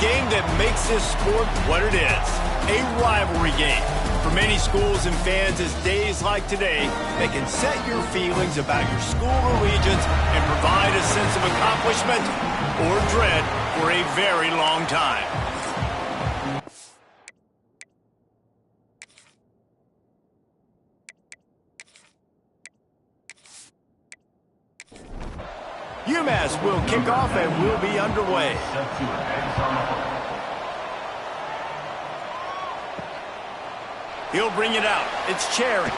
game that makes this sport what it is, a rivalry game. For many schools and fans, it's days like today that can set your feelings about your school allegiance and provide a sense of accomplishment or dread for a very long time. Umass will kick off and will be underway. He'll bring it out. It's Cherry.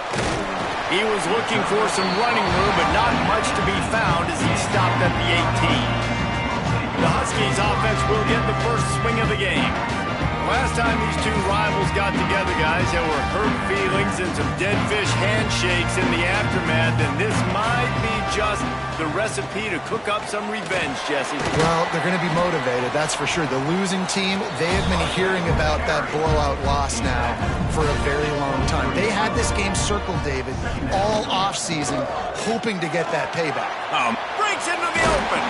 He was looking for some running room, but not much to be found as he stopped at the 18. The Huskies offense will get the first swing of the game. Last time these two rivals got together, guys, there were hurt feelings and some dead fish handshakes in the aftermath, and this might be just the recipe to cook up some revenge, Jesse. Well, they're going to be motivated, that's for sure. The losing team, they have been hearing about that blowout loss now for a very long time. They had this game circled, David, all offseason, hoping to get that payback. Breaks into the open.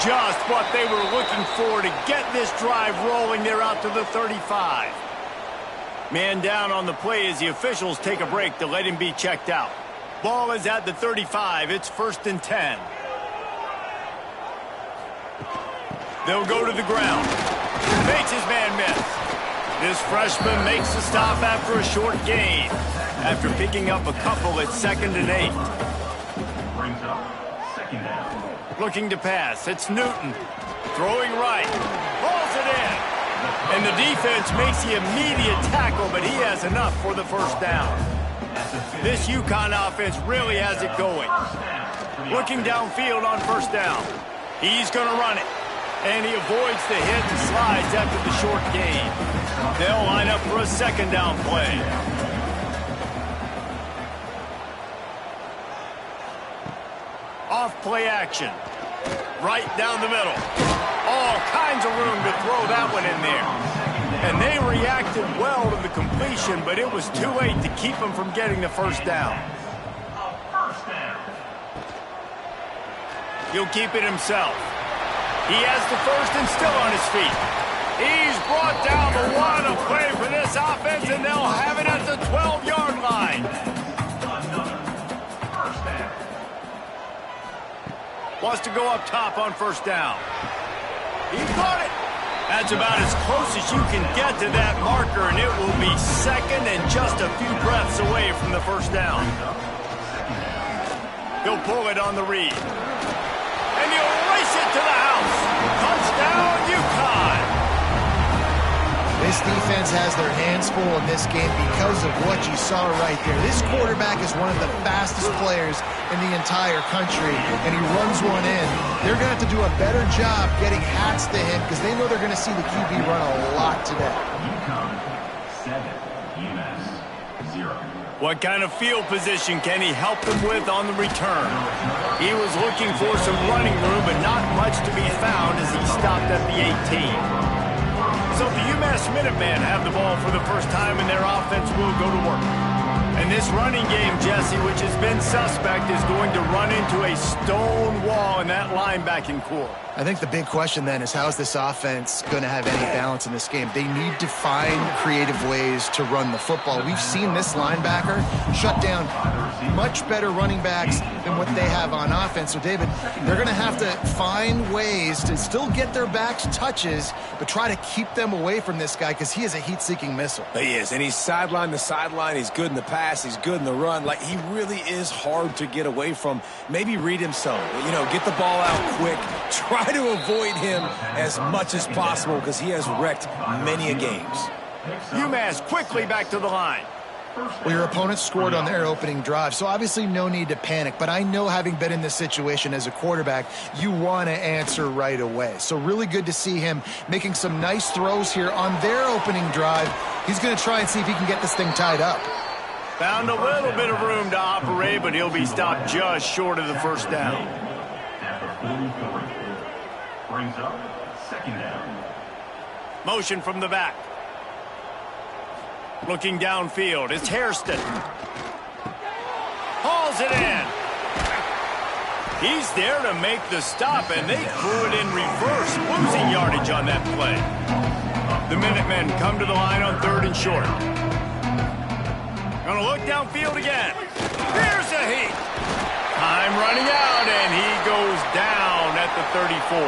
Just what they were looking for to get this drive rolling. They're out to the 35. Man down on the play as the officials take a break to let him be checked out. Ball is at the 35. It's 1st and 10. They'll go to the ground. Makes his man miss. This freshman makes the stop after a short gain. After picking up a couple at 2nd and 8. Brings up 2nd down. Looking to pass. It's Newton. Throwing right. Hauls it in. And the defense makes the immediate tackle, but he has enough for the first down. This Uconn offense really has it going. Looking downfield on 1st down. He's going to run it. And he avoids the hit and slides after the short gain. They'll line up for a 2nd down play. Off play action. Right down the middle. All kinds of room to throw that one in there. And they reacted well to the completion, but it was too late to keep them from getting the 1st down. He'll keep it himself. He has the 1st and still on his feet. He's brought down the one. A play for this offense, and they'll have it at the 12-yard line. Wants to go up top on 1st down. He caught it. That's about as close as you can get to that marker, and it will be 2nd and just a few breaths away from the 1st down. He'll pull it on the read. And he'll race it to the house. Touchdown, Uconn. This defense has their hands full in this game because of what you saw right there. This quarterback is one of the fastest players in the entire country, and he runs one in. They're going to have to do a better job getting hats to him because they know they're going to see the QB run a lot today. Uconn 7, Umass 0. What kind of field position can he help them with on the return? He was looking for some running room, but not much to be found as he stopped at the 18. So the Umass Minutemen have the ball for the first time, and their offense will go to work. And this running game, Jesse, which has been suspect, is going to run into a stone wall in that linebacking core. I think the big question then is how is this offense going to have any balance in this game? They need to find creative ways to run the football. We've seen this linebacker shut down much better running backs than what they have on offense. So, David, they're going to have to find ways to still get their backs touches, but try to keep them away from this guy because he is a heat-seeking missile. He is, and he's sideline to sideline. He's good in the pass. He's good in the run. Like, he really is hard to get away from. Maybe read him some. You know, get the ball out quick. Try to avoid him as much as possible because he has wrecked many a games. Umass quickly back to the line. Well, your opponent scored on their opening drive, so obviously no need to panic. But I know, having been in this situation as a quarterback, you want to answer right away. So really good to see him making some nice throws here on their opening drive. He's going to try and see if he can get this thing tied up. Found a little bit of room to operate, but he'll be stopped just short of the 1st down. Brings up 2nd down. Motion from the back. Looking downfield, it's Hairston. Hauls it in. He's there to make the stop, and they threw it in reverse, losing yardage on that play. The Minutemen come to the line on 3rd and short. Gonna look downfield again. Here's a heat. Time running out, and he goes down at the 34.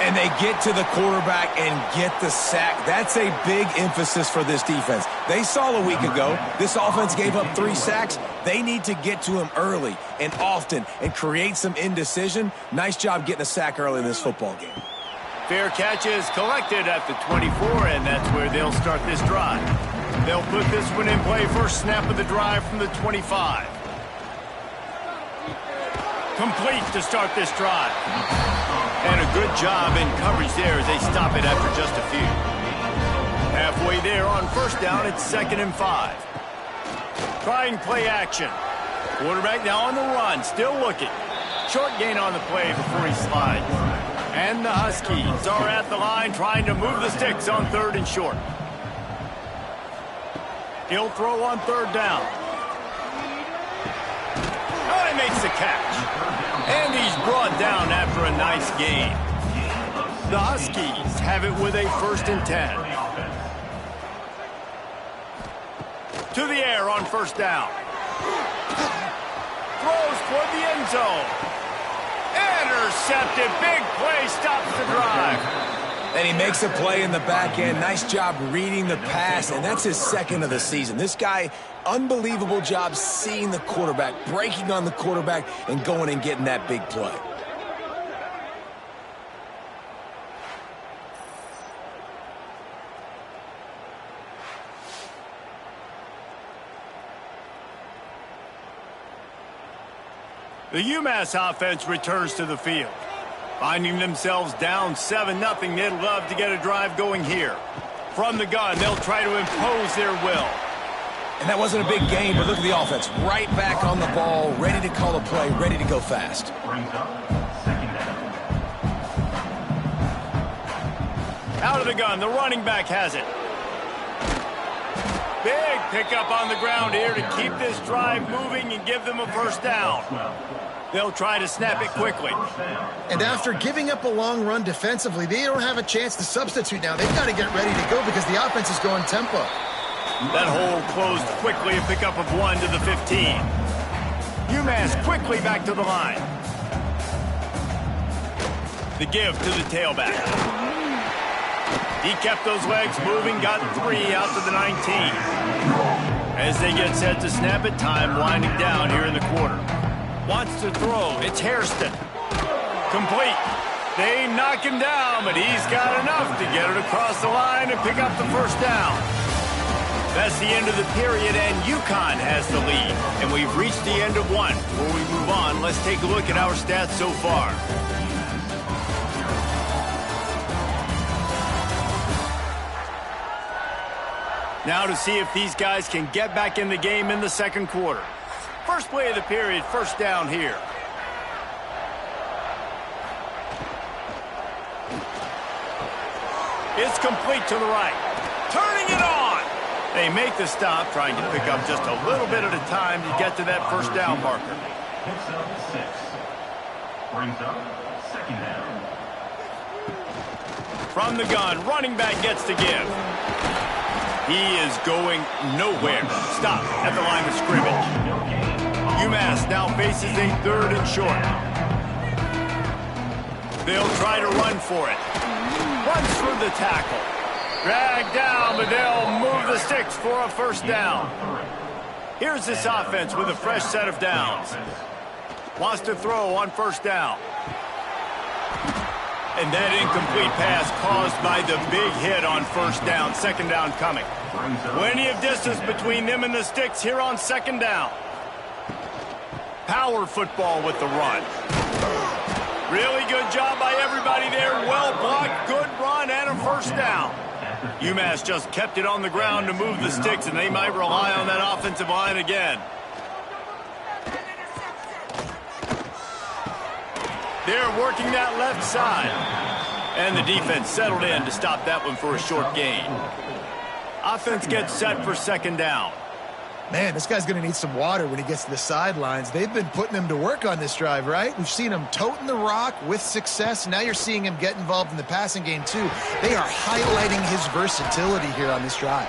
And they get to the quarterback and get the sack. That's a big emphasis for this defense. They saw a week ago, this offense gave up 3 sacks. They need to get to him early and often and create some indecision. Nice job getting a sack early in this football game. Fair catch is collected at the 24, and that's where they'll start this drive. They'll put this one in play first snap of the drive from the 25. Complete to start this drive. And a good job in coverage there as they stop it after just a few. Halfway there on 1st down, it's 2nd and 5. Trying play action. Quarterback now on the run, still looking. Short gain on the play before he slides. And the Huskies are at the line trying to move the sticks on 3rd and short. He'll throw on 3rd down. Oh, he makes the catch. And he's brought down after a nice gain. The Huskies have it with a 1st and 10. To the air on 1st down. Throws toward the end zone. Intercepted. Big play stops the drive. And he makes a play in the back end. Nice job reading the pass, and that's his 2nd of the season. This guy, unbelievable job seeing the quarterback, breaking on the quarterback, and going and getting that big play. The Umass offense returns to the field. Finding themselves down 7-0, they'd love to get a drive going here. From the gun, they'll try to impose their will. And that wasn't a big game, but look at the offense. Right back on the ball, ready to call a play, ready to go fast. Out of the gun, the running back has it. Big pickup on the ground here to keep this drive moving and give them a 1st down. They'll try to snap it quickly. And after giving up a long run defensively, they don't have a chance to substitute now. They've got to get ready to go because the offense is going tempo. That hole closed quickly, a pickup of 1 to the 15. Umass quickly back to the line. The give to the tailback. He kept those legs moving, got 3 out to the 19. As they get set to snap it, time winding down here in the quarter. Wants to throw. It's Hairston. Complete. They knock him down, but he's got enough to get it across the line and pick up the 1st down. That's the end of the period, and Uconn has the lead. And we've reached the end of 1. Before we move on, let's take a look at our stats so far. Now to see if these guys can get back in the game in the 2nd quarter. First play of the period, 1st down here. It's complete to the right. Turning it on. They make the stop, trying to pick up just a little bit at a time to get to that 1st down marker. Picks up 6. Brings up 2nd down. From the gun, running back gets to give. He is going nowhere. Stop at the line of scrimmage. Umass now faces a 3rd and short. They'll try to run for it. Runs through the tackle. Dragged down, but they'll move the sticks for a 1st down. Here's this offense with a fresh set of downs. Wants to throw on 1st down. And that incomplete pass caused by the big hit on 1st down. 2nd down coming. Plenty of distance between them and the sticks here on 2nd down. Power football with the run. Really good job by everybody there. Well blocked, good run, and a 1st down. Umass just kept it on the ground to move the sticks, and they might rely on that offensive line again. They're working that left side. And the defense settled in to stop that one for a short gain. Offense gets set for 2nd down. Man, this guy's going to need some water when he gets to the sidelines. They've been putting him to work on this drive, right? We've seen him toting the rock with success. Now you're seeing him get involved in the passing game, too. They are highlighting his versatility here on this drive.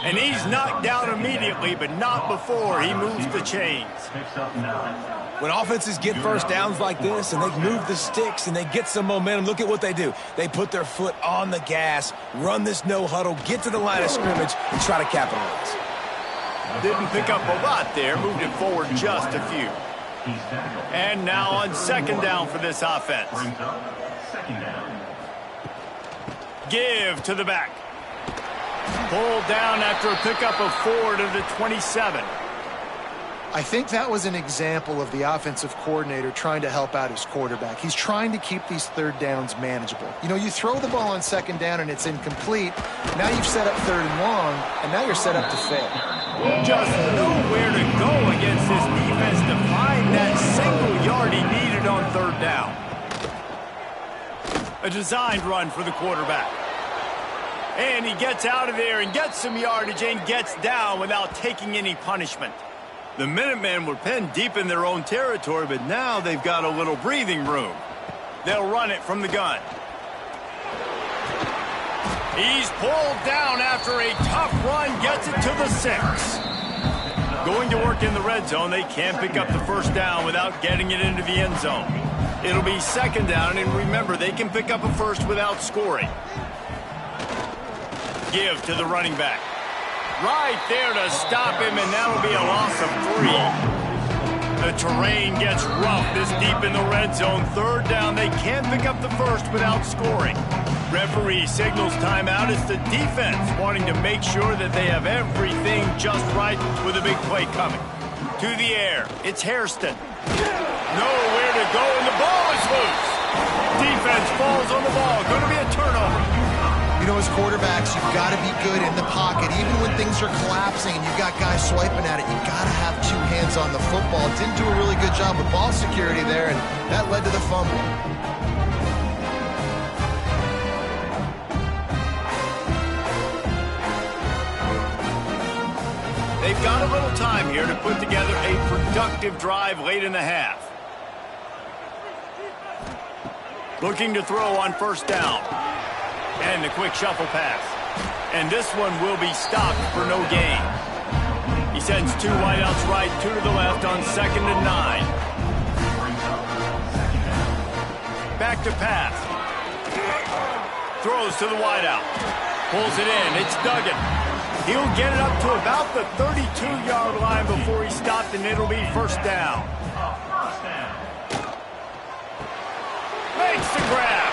And he's knocked down immediately, but not before he moves the chains. When offenses get first downs like this and they move the sticks and they get some momentum, look at what they do. They put their foot on the gas, run this no huddle, get to the line of scrimmage, and try to capitalize. Didn't pick up a lot there, moved it forward just a few. And now on second down for this offense. Give to the back. Pulled down after a pickup of 4 to the 27. I think that was an example of the offensive coordinator trying to help out his quarterback. He's trying to keep these third downs manageable. You know, you throw the ball on second down and it's incomplete. Now you've set up third and long, and now you're set up to fail. Just nowhere to go against this defense to find that single yard he needed on third down. A designed run for the quarterback. And he gets out of there and gets some yardage and gets down without taking any punishment. The Minutemen were penned deep in their own territory, but now they've got a little breathing room. They'll run it from the gun. He's pulled down after a tough run, gets it to the 6. Going to work in the red zone, they can't pick up the first down without getting it into the end zone. It'll be second down, and remember, they can pick up a first without scoring. Give to the running back. Right there to stop him, and that'll be a loss of 3. The terrain gets rough this deep in the red zone. Third down, they can't pick up the first without scoring. Referee signals timeout. It's the defense wanting to make sure that they have everything just right with a big play coming. To the air, it's Hairston. Nowhere to go, and the ball is loose. Defense falls on the ball. Going to be a turnover. You know, as quarterbacks, you've got to be good in the pocket. Even when things are collapsing and you've got guys swiping at it, you've got to have 2 hands on the football. Didn't do a really good job with ball security there, and that led to the fumble. They've got a little time here to put together a productive drive late in the half. Looking to throw on first down. And a quick shuffle pass. And this one will be stopped for no gain. He sends 2 wideouts right, 2 to the left on second and 9. Back to pass. Throws to the wideout. Pulls it in. It's Duggan. He'll get it up to about the 32-yard line before he stopped, and it'll be first down. Makes the grab.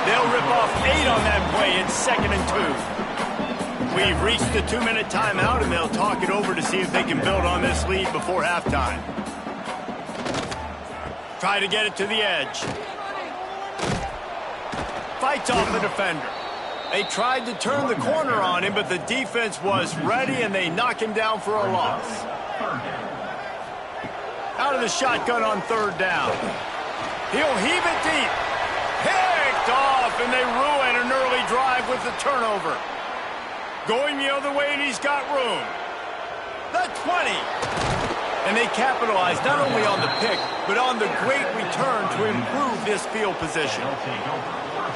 They'll rip off 8 on that play. It's second and 2. We've reached the 2-minute timeout, and they'll talk it over to see if they can build on this lead before halftime. Try to get it to the edge. Fights off the defender. They tried to turn the corner on him, but the defense was ready, and they knock him down for a loss. Out of the shotgun on third down. He'll heave it deep. Picked off, and they ruin an early drive with the turnover. Going the other way, and he's got room. The 20. And they capitalize not only on the pick, but on the great return to improve this field position.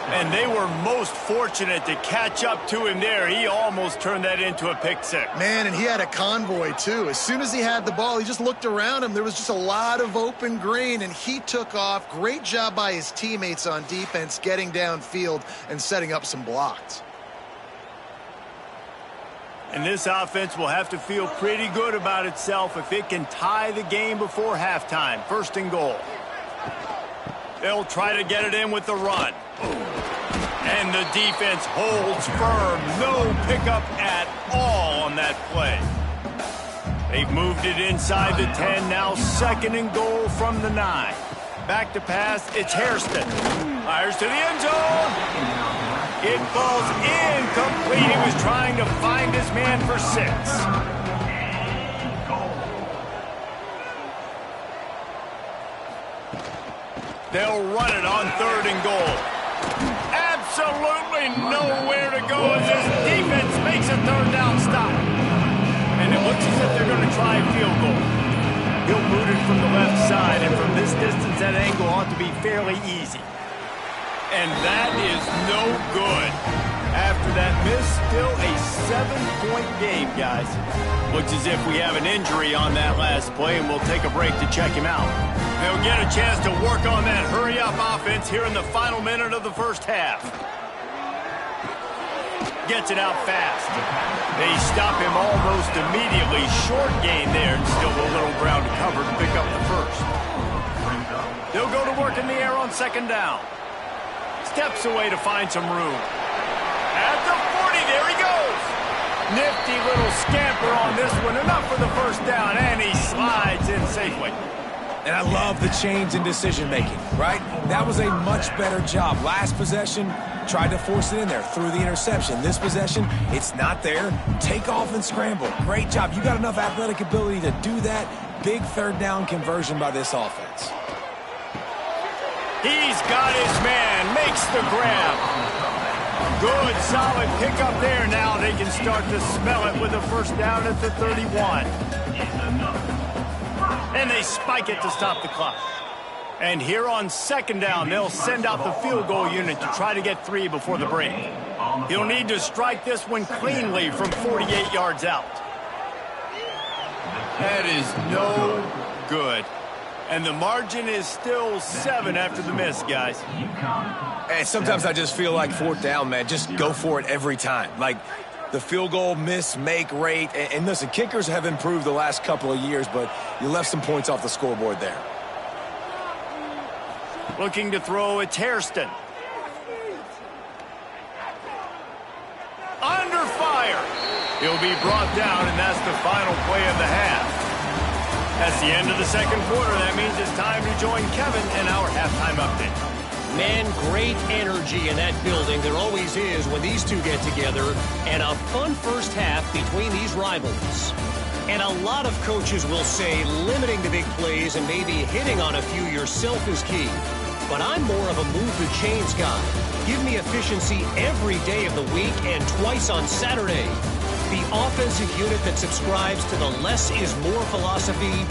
And they were most fortunate to catch up to him there. He almost turned that into a pick 6. Man, and he had a convoy, too. As soon as he had the ball, he just looked around him. There was just a lot of open green, and he took off. Great job by his teammates on defense, getting downfield and setting up some blocks. And this offense will have to feel pretty good about itself if it can tie the game before halftime. First and goal. They'll try to get it in with the run. And the defense holds firm. No pickup at all on that play. They've moved it inside the 10. Now second and goal from the 9. Back to pass. It's Hairston. Fires to the end zone. It falls incomplete. He was trying to find his man for 6. They'll run it on third and goal. Absolutely nowhere to go as this defense makes a third down stop. Looks as if they're going to try a field goal. He'll boot it from the left side, and from this distance, that angle ought to be fairly easy. And that is no good. After that miss, still a 7-point game, guys. Looks as if we have an injury on that last play, and we'll take a break to check him out. They'll get a chance to work on that hurry-up offense here in the final minute of the first half. Gets it out fast. They stop him almost immediately. Short gain there, and still a little ground to cover to pick up the first. They'll go to work in the air on second down. Steps away to find some room. At the 40, there he goes. Nifty little scamper on this one. Enough for the first down, and he slides in safely. And I love the change in decision-making, right? That was a much better job. Last possession, tried to force it in there, threw the interception. This possession, it's not there. Take off and scramble. Great job. You got enough athletic ability to do that. Big third down conversion by this offense. He's got his man, makes the grab. Good, solid pickup there. Now they can start to smell it with a first down at the 31. And they spike it to stop the clock. And here on second down, they'll send out the field goal unit to try to get 3 before the break. He'll need to strike this one cleanly from 48 yards out. That is no good. And the margin is still 7 after the miss, guys. And sometimes I just feel like fourth down, man. Just go for it every time. Like the field goal miss, make rate. And listen, kickers have improved the last couple of years, but you left some points off the scoreboard there. Looking to throw, it's Hairston. Under fire. He'll be brought down, and that's the final play of the half. That's the end of the second quarter. That means it's time to join Kevin in our halftime update. Man, great energy in that building. There always is when these two get together. And a fun first half between these rivals. And a lot of coaches will say limiting the big plays and maybe hitting on a few yourself is key. But I'm more of a move the chains guy. Give me efficiency every day of the week and twice on Saturday. The offensive unit that subscribes to the less is more philosophy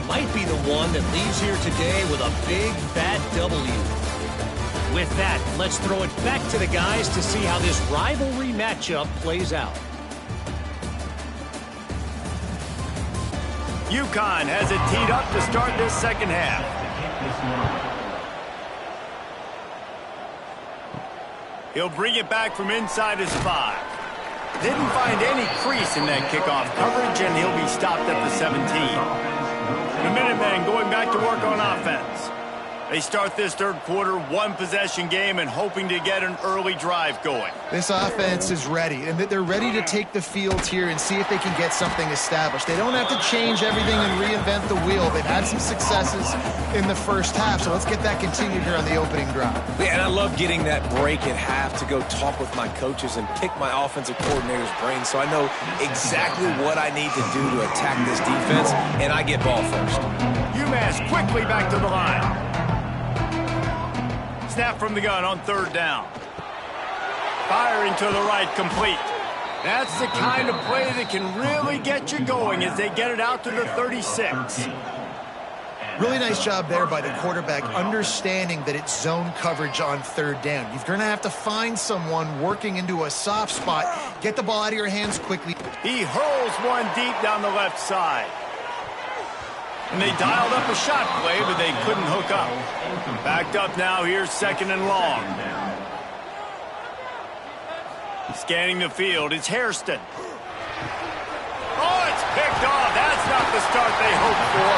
might be the one that leaves here today with a big, fat W. With that, let's throw it back to the guys to see how this rivalry matchup plays out. Uconn has it teed up to start this second half. He'll bring it back from inside his 5. Didn't find any crease in that kickoff coverage, and he'll be stopped at the 17. The Minutemen going back to work on offense. They start this third quarter, 1-possession game, and hoping to get an early drive going. This offense is ready, and they're ready to take the field here and see if they can get something established. They don't have to change everything and reinvent the wheel. They've had some successes in the first half, so let's get that continued here on the opening drive. Yeah, and I love getting that break at half to go talk with my coaches and pick my offensive coordinator's brain so I know exactly what I need to do to attack this defense, and I get ball first. Umass quickly back to the line. Snap from the gun on third down. Firing to the right, complete. That's the kind of play that can really get you going as they get it out to the 36. Really nice job there by the quarterback, understanding that it's zone coverage on third down. You're going to have to find someone working into a soft spot. Get the ball out of your hands quickly. He hurls one deep down the left side. And they dialed up a shot play, but they couldn't hook up. Backed up now, here's second and long. Scanning the field, it's Hairston. Oh, it's picked off. That's not the start they hoped for.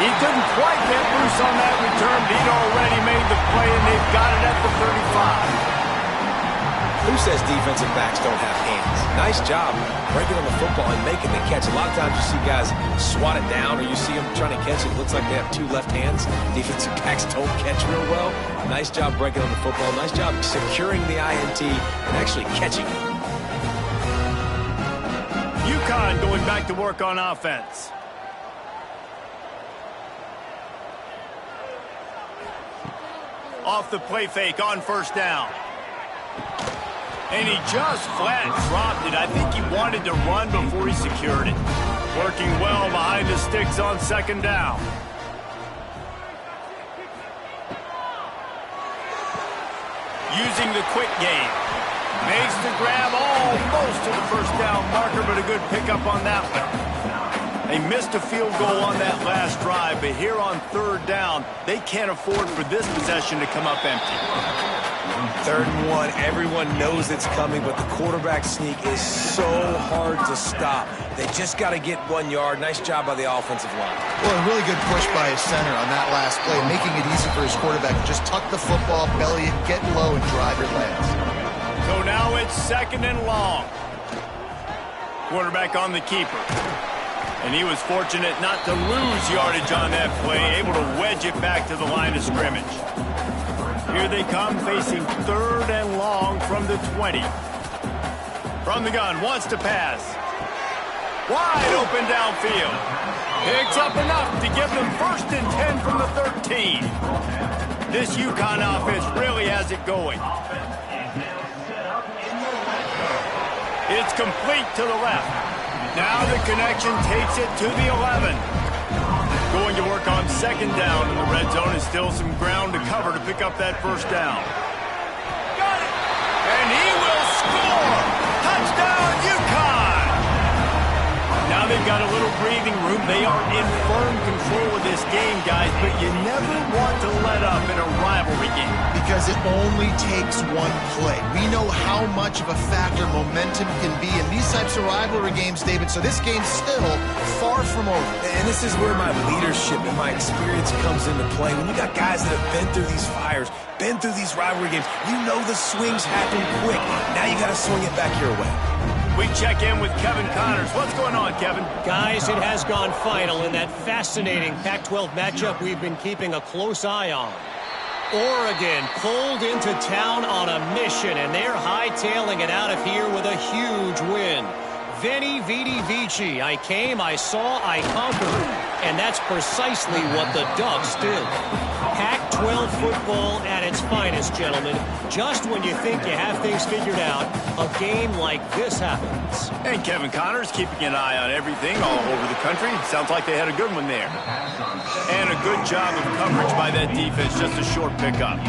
He couldn't quite get loose on that return, but he'd already made the play, and they've got it at the 35. Who says defensive backs don't have hands? Nice job breaking on the football and making the catch. A lot of times you see guys swat it down or you see them trying to catch it. It looks like they have 2 left hands. Defensive backs don't catch real well. Nice job breaking on the football. Nice job securing the INT and actually catching it. Uconn going back to work on offense. Off the play fake on first down. And he just flat dropped it. I think he wanted to run before he secured it. Working well behind the sticks on second down. Using the quick game. Makes the grab almost to the first down marker, but a good pickup on that one. They missed a field goal on that last drive, but here on third down, they can't afford for this possession to come up empty. 3rd and 1, everyone knows it's coming, but the quarterback sneak is so hard to stop. They just got to get 1 yard. Nice job by the offensive line. Well, a really good push by his center on that last play, making it easy for his quarterback to just tuck the football, belly it, get low, and drive your legs. So now it's 2nd and long. Quarterback on the keeper. And he was fortunate not to lose yardage on that play, able to wedge it back to the line of scrimmage. Here they come, facing 3rd and long from the 20. From the gun, wants to pass. Wide open downfield. Picks up enough to give them 1st and 10 from the 13. This Uconn offense really has it going. It's complete to the left. Now the connection takes it to the 11. Going to work on 2nd down in the red zone. Is still some ground to cover to pick up that 1st down. Got it! And he will score! Touchdown, Uconn! Now they've got a little breathing room. They are in firm control of this game, guys, but you never want to let up in a rivalry game. Because it only takes one play. We know how much of a factor momentum can be in these types of rivalry games, David, so this game's still far from over. And this is where my leadership and my experience comes into play. When you got guys that have been through these fires, been through these rivalry games, you know the swings happen quick. Now you got to swing it back your way. We check in with Kevin Connors. What's going on, Kevin? Guys, it has gone final in that fascinating Pac-12 matchup we've been keeping a close eye on. Oregon pulled into town on a mission, and they're hightailing it out of here with a huge win. Veni, vidi, vici. I came, I saw, I conquered. And that's precisely what the Ducks did. Pac-12 football at its finest, gentlemen. Just when you think you have things figured out, a game like this happens. And Kevin Connors keeping an eye on everything all over the country. Sounds like they had a good one there. And a good job of coverage by that defense, just a short pickup.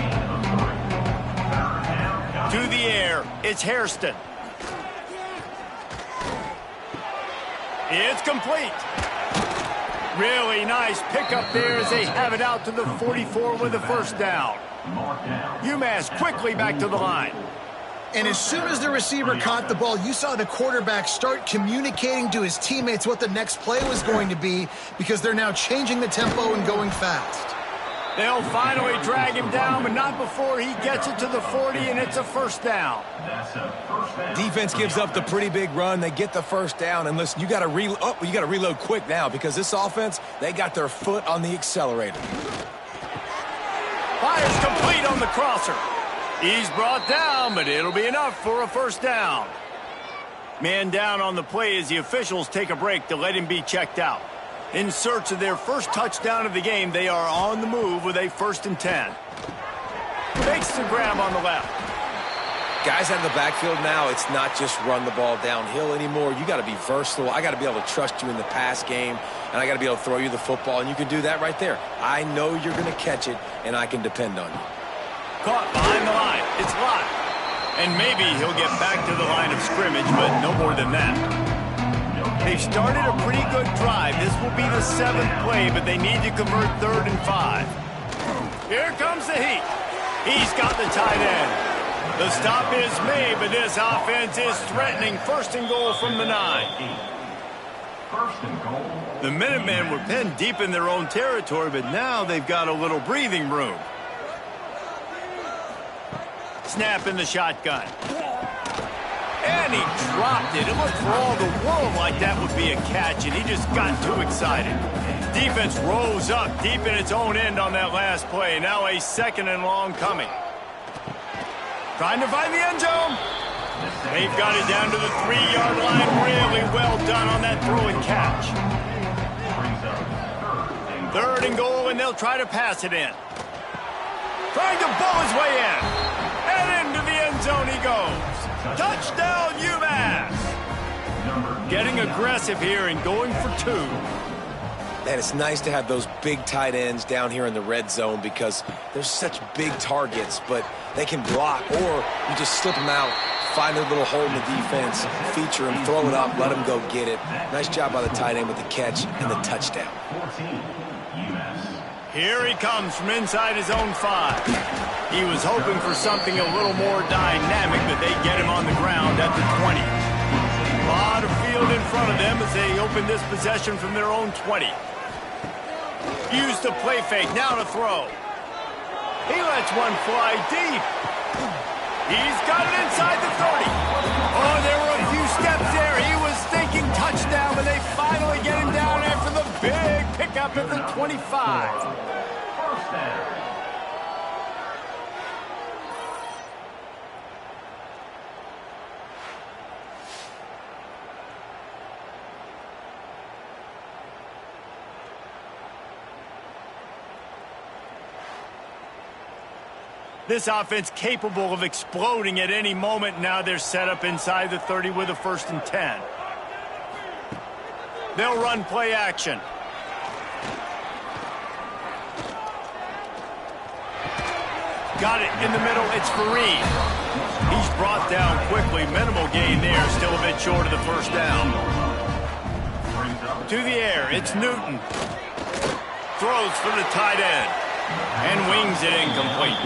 To the air, it's Hairston. It's complete. Really nice pickup there as they have it out to the 44 with a 1st down. Umass quickly back to the line. And as soon as the receiver caught the ball, you saw the quarterback start communicating to his teammates what the next play was going to be, because they're now changing the tempo and going fast. They'll finally drag him down, but not before he gets it to the 40, and it's a 1st down. Defense gives up the pretty big run. They get the 1st down, and listen, you got to reload quick now, because this offense, they got their foot on the accelerator. Fires complete on the crosser. He's brought down, but it'll be enough for a 1st down. Man down on the play as the officials take a break to let him be checked out. In search of their 1st touchdown of the game, they are on the move with a 1st and 10. Makes the grab on the left. Guys out of the backfield now, it's not just run the ball downhill anymore. You got to be versatile. I got to be able to trust you in the pass game, and I got to be able to throw you the football, and you can do that right there. I know you're going to catch it, and I can depend on you. Caught behind the line. It's Lott. And maybe he'll get back to the line of scrimmage, but no more than that. They've started a pretty good drive. This will be the 7th play, but they need to convert 3rd and 5. Here comes the heat. He's got the tight end. The stop is made, but this offense is threatening 1st and goal from the 9. The Minutemen were pinned deep in their own territory, but now they've got a little breathing room. Snap in the shotgun. And he dropped it. It looked for all the world like that would be a catch, and he just got too excited. Defense rose up deep in its own end on that last play. Now a 2nd and long coming. Trying to find the end zone. They've got it down to the 3-yard line. Really well done on that throw and catch. 3rd and goal, and they'll try to pass it in. Trying to bowl his way in. And into the end zone he goes. Touchdown, Umass! getting aggressive here and going for 2. Man, it's nice to have those big tight ends down here in the red zone because there's such big targets, but they can block, or you just slip them out, find a little hole in the defense, feature them, throw it up, let them go get it. Nice job by the tight end with the catch and the touchdown. 14, Umass. Here he comes from inside his own 5. He was hoping for something a little more dynamic, but they get him on the ground at the 20. A lot of field in front of them as they open this possession from their own 20. Use the play fake, now to throw. He lets one fly deep. He's got it inside the 30. Oh, there were a few steps there. He was thinking touchdown, but they finally get him down after the big pickup at the 25. First down. This offense capable of exploding at any moment. Now they're set up inside the 30 with a 1st and 10. They'll run play action. Got it in the middle. It's Fareed. He's brought down quickly. Minimal gain there. Still a bit short of the 1st down. To the air. It's Newton. Throws for the tight end. And wings it incomplete.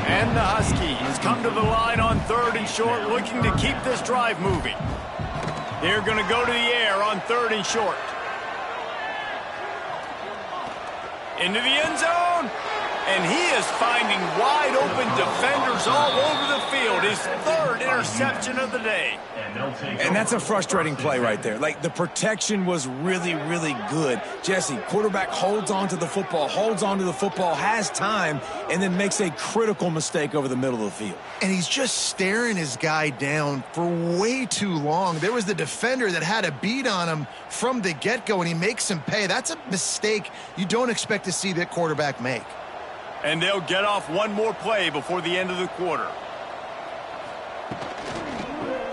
And the Huskies come to the line on 3rd and short, looking to keep this drive moving. They're going to go to the air on 3rd and short. Into the end zone. And he is finding wide open defenders all over the field. His 3rd interception of the day. And that's a frustrating play right there. Like, the protection was really, really good. Jesse, quarterback holds on to the football, has time, and then makes a critical mistake over the middle of the field. And he's just staring his guy down for way too long. There was the defender that had a beat on him from the get-go, and he makes him pay. That's a mistake you don't expect to see that quarterback make. And they'll get off one more play before the end of the quarter.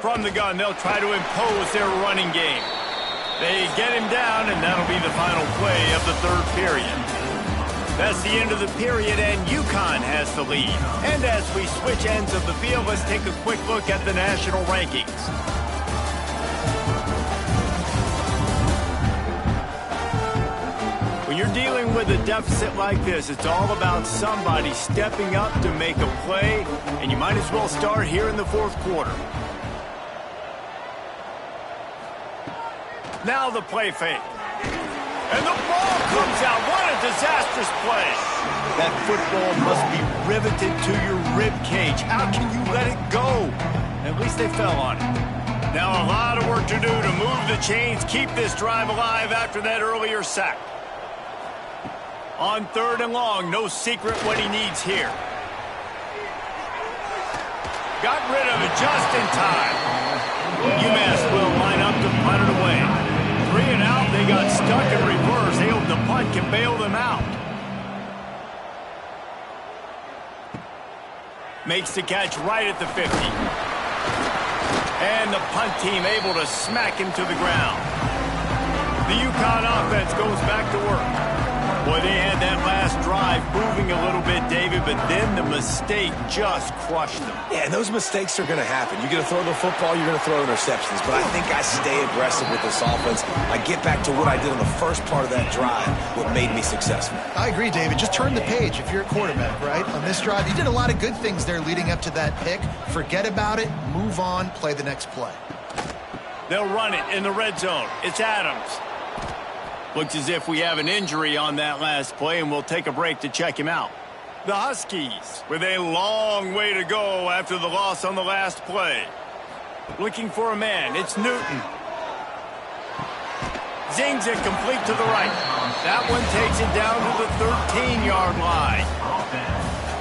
From the gun, they'll try to impose their running game. They get him down, and that'll be the final play of the 3rd period. That's the end of the period, and Uconn has the lead. And as we switch ends of the field, let's take a quick look at the national rankings. When you're dealing with a deficit like this, it's all about somebody stepping up to make a play, and you might as well start here in the 4th quarter. Now the play fake. And the ball comes out. What a disastrous play. That football must be riveted to your rib cage. How can you let it go? At least they fell on it. Now a lot of work to do to move the chains, keep this drive alive after that earlier sack. On 3rd and long, no secret what he needs here. Got rid of it just in time. Umass will line up to punt it away. 3 and out, they got stuck in reverse. They hope the punt can bail them out. Makes the catch right at the 50. And the punt team able to smack him to the ground. The Uconn offense goes back to work. Boy, they had that last drive moving a little bit, David, but then the mistake just crushed them. Yeah, and those mistakes are going to happen. You're going to throw the football, you're going to throw interceptions. But I think I stay aggressive with this offense. I get back to what I did on the first part of that drive, what made me successful. I agree, David. Just turn the page if you're a quarterback, right? On this drive, you did a lot of good things there leading up to that pick. Forget about it, move on, play the next play. They'll run it in the red zone. It's Adams. Looks as if we have an injury on that last play, and we'll take a break to check him out. The Huskies with a long way to go after the loss on the last play. Looking for a man. It's Newton. Zings it complete to the right. That one takes it down to the 13-yard line.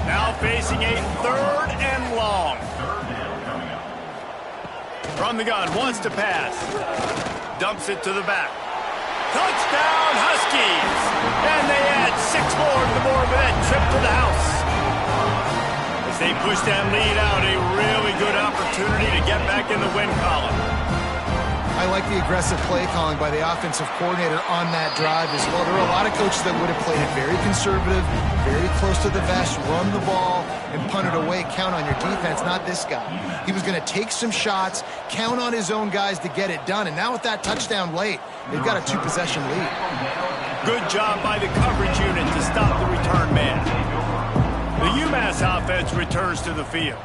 Now facing a 3rd and long. From the gun, wants to pass. Dumps it to the back. Touchdown, Huskies! And they add 6 more to the board with that trip to the house. As they push that lead out, a really good opportunity to get back in the win column. I I like the aggressive play calling by the offensive coordinator on that drive as well. There are a lot of coaches that would have played it very conservative, very close to the vest, run the ball, and punt it away. Count on your defense, not this guy. He was going to take some shots, count on his own guys to get it done. And now with that touchdown late, they've got a 2-possession lead. Good job by the coverage unit to stop the return man. The Umass offense returns to the field.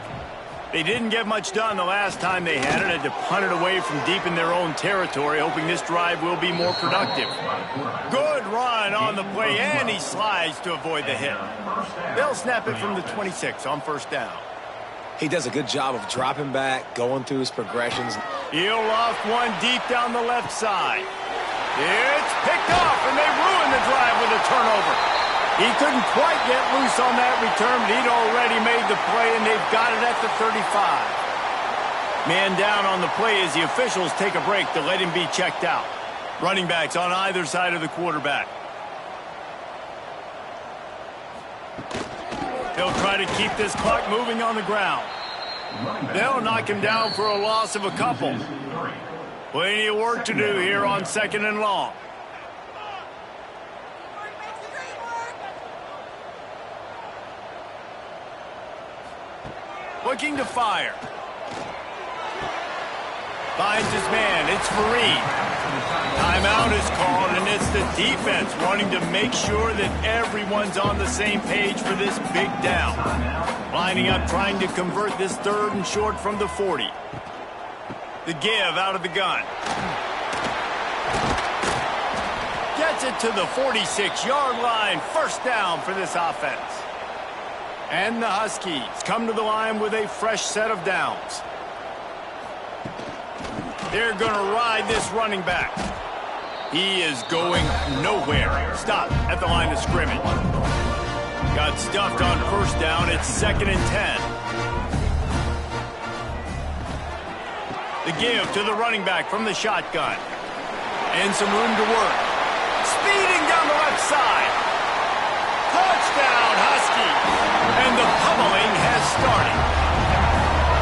They didn't get much done the last time they had it. Had to punt it away from deep in their own territory, hoping this drive will be more productive. Good run on the play, and he slides to avoid the hit. They'll snap it from the 26 on first down. He does a good job of dropping back, going through his progressions. He'll loft one deep down the left side. It's picked off, and they ruin the drive with a turnover. He couldn't quite get loose on that return, but he'd already made the play, and they've got it at the 35. Man down on the play as the officials take a break to let him be checked out. Running backs on either side of the quarterback. They'll try to keep this clock moving on the ground. They'll knock him down for a loss of a couple. Plenty of work to do here on 2nd and long. Looking to fire. Finds his man. It's Fareed. Timeout is called, and it's the defense wanting to make sure that everyone's on the same page for this big down. Lining up, trying to convert this 3rd and short from the 40. The give out of the gun. Gets it to the 46-yard line. First down for this offense. And the Huskies come to the line with a fresh set of downs. They're going to ride this running back. He is going nowhere. Stop at the line of scrimmage. Got stuffed on first down. It's 2nd and 10. The give to the running back from the shotgun. And some room to work. Speeding down the left side. Touchdown, Huskies. And the pummeling has started.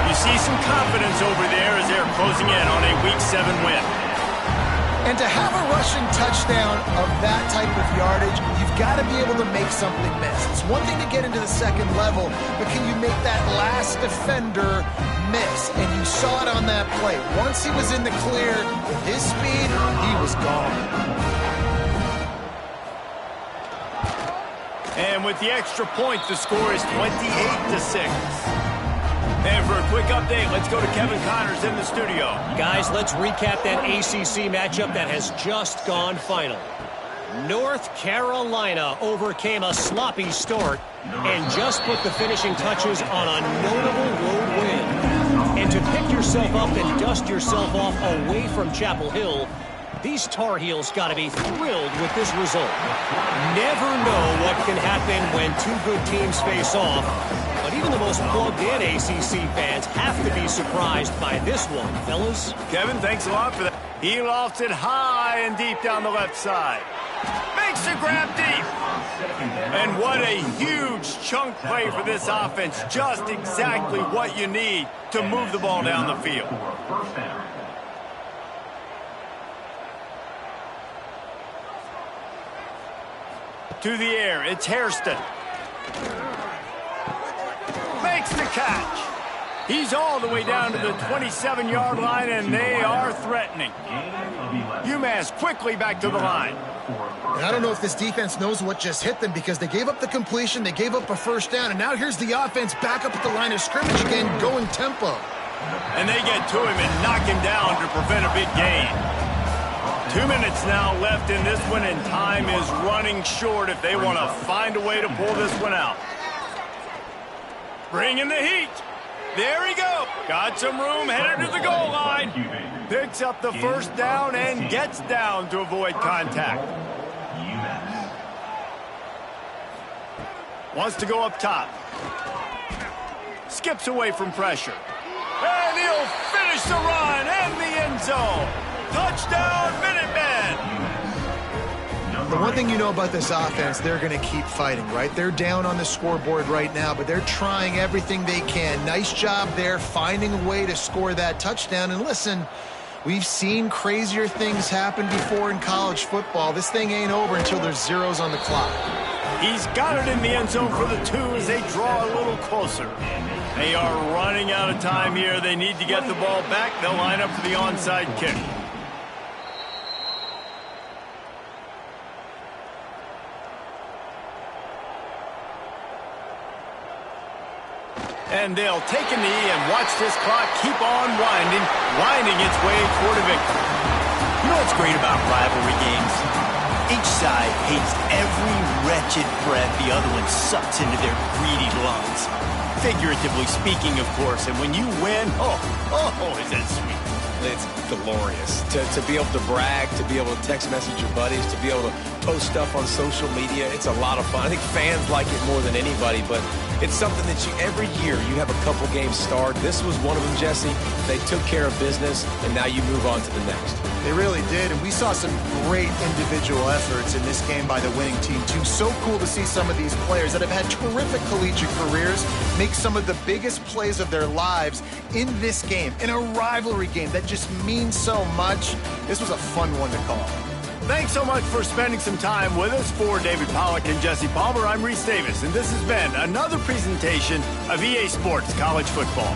You see some confidence over there as they're closing in on a Week 7 win. And to have a rushing touchdown of that type of yardage, you've got to be able to make something miss. It's one thing to get into the 2nd level, but can you make that last defender miss? And you saw it on that play. Once he was in the clear, with his speed, he was gone. And with the extra point, the score is 28-6. And for a quick update, let's go to Kevin Connors in the studio. Guys, let's recap that ACC matchup that has just gone final. North Carolina overcame a sloppy start and just put the finishing touches on a notable road win. And to pick yourself up and dust yourself off away from Chapel Hill, these Tar Heels got to be thrilled with this result. Never know what can happen when two good teams face off, but even the most plugged-in ACC fans have to be surprised by this one, fellas. Kevin, thanks a lot for that. He lofts it high and deep down the left side. Makes the grab deep. And what a huge chunk play for this offense. Just exactly what you need to move the ball down the field. To the air, it's Hairston. Makes the catch. He's all the way down to the 27-yard line, and they are threatening. Umass quickly back to the line. And I don't know if this defense knows what just hit them because they gave up the completion, they gave up a first down, and now here's the offense back up at the line of scrimmage again, going tempo. And they get to him and knock him down to prevent a big gain. 2 minutes now left in this one, and time is running short if they want to find a way to pull this one out. Bring in the heat. There he goes. Got some room, headed to the goal line. Picks up the first down and gets down to avoid contact. Wants to go up top. Skips away from pressure. And he'll finish the run and the end zone. Touchdown, Minutemen! The one thing you know about this offense, they're going to keep fighting, right? They're down on the scoreboard right now, but they're trying everything they can. Nice job there, finding a way to score that touchdown. And listen, We've seen crazier things happen before in college football. This thing ain't over until there's zeros on the clock. He's got it in the end zone for the 2 as they draw a little closer. They are running out of time here. They need to get the ball back. They'll line up for the onside kick. And they'll take a knee and watch this clock keep on winding its way toward a victory. You know what's great about rivalry games? Each side hates every wretched breath the other one sucks into their greedy lungs. Figuratively speaking, of course, and when you win, is that sweet. It's glorious to be able to brag, to be able to text message your buddies, to be able to post stuff on social media. It's a lot of fun. I think fans like it more than anybody, but it's something that every year you have a couple games start. This was one of them, Jesse. They took care of business, and now you move on to the next. They really did, and we saw some great individual efforts in this game by the winning team, too. So cool to see some of these players that have had terrific collegiate careers make some of the biggest plays of their lives in this game, in a rivalry game that just means so much. This was a fun one to call. Thanks so much for spending some time with us. For David Pollack and Jesse Palmer, I'm Reese Davis, and this has been another presentation of EA Sports College Football.